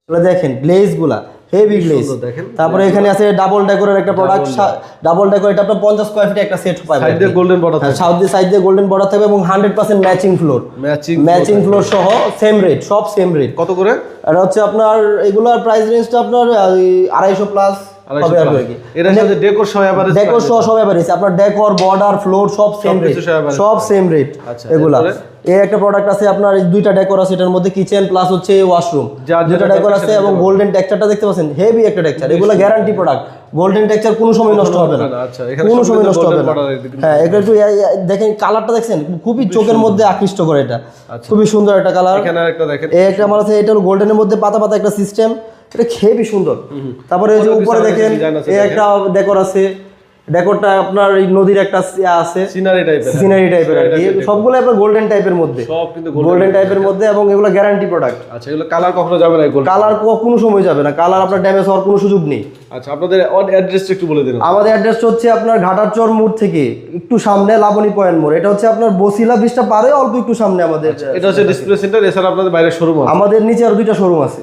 এগুলো দেখেন গ্লেজ গুলা হেভি গ্লেজ। তারপরে এখানে আছে ডাবল ডেকোরের একটা প্রোডাক্ট, ডাবল ডেকোর, এটা আপনার 50 স্কয়ার ফিট একটা সেট পাবেন। সাইড দিয়ে গোল্ডেন বর্ডার থাকবে, সাইড দিয়ে গোল্ডেন বর্ডার থাকবে এবং 100% ম্যাচিং ফ্লোর, ম্যাচিং ফ্লোর সহ সেম রেট, সব সেম রেট। কত করে? এটা হচ্ছে আপনার এগুলার প্রাইস রেঞ্জটা আপনার 250 প্লাস হবে আর কি। এর সাথে ডেকোর সহ এভারেজ, ডেকোর সহ সব এভারেজ, আপনার ডেকোর বর্ডার ফ্লোর সব সেম রেট, সব সেম রেট। এগুলা এই একটা প্রোডাক্ট আছে আপনার, দুইটা ডেকোর আছে এটার মধ্যে, কিচেন প্লাস হচ্ছে ওয়াশরুম, দুইটা ডেকোর আছে এবং গোল্ডেন টেক্সচারটা দেখতে পাচ্ছেন, হেভি একটা টেক্সচার। এগুলো গ্যারান্টি প্রোডাক্ট, গোল্ডেন টেক্সচার কোনো সময় নষ্ট হবে না, কোনো সময় নষ্ট হবে না। হ্যাঁ, এটা একটু দেখেন কালারটা দেখছেন, খুবই চোখের মধ্যে আকৃষ্ট করে, এটা খুবই সুন্দর একটা কালার। এখানে একটা দেখেন, এই একটা আমার আছে, এটা হলো গোল্ডেনের মধ্যে পাতা পাতা একটা সিস্টেম, এটা হেভি সুন্দর। তারপরে এই যে উপরে দেখেন এই একটা ডেকোর আছে, ডেকোরটা আপনার এই নদীর একটা আছে, সিনারি টাইপের আর কি। সবগুলো আপনার গোল্ডেন টাইপের মধ্যে, সব কিন্তু গোল্ডেন টাইপের মধ্যে, এবং এগুলো গ্যারান্টি প্রোডাক্ট। আচ্ছা, এগুলো কালার কখনো যাবে না, কালার কোনো সময় যাবে না, কালার আপনার ড্যামেজ হওয়ার কোনো সুযোগ নেই। আচ্ছা, আপনাদের অ্যাড্রেসটা একটু বলে দিন। আমাদের অ্যাড্রেস হচ্ছে আপনার ঘাটারচর মোড় থেকে একটু সামনে লাবণী পয়েন্ট মোড়, এটা হচ্ছে আপনার বসিলা ব্রিজটা পারে অল্প একটু সামনে আমাদের। এটা হচ্ছে ডিসপ্লে সেন্টার, এছাড়া আপনাদের বাইরে শোরুম আছে? আমাদের নিচে আরো দুইটা শোরুম আছে।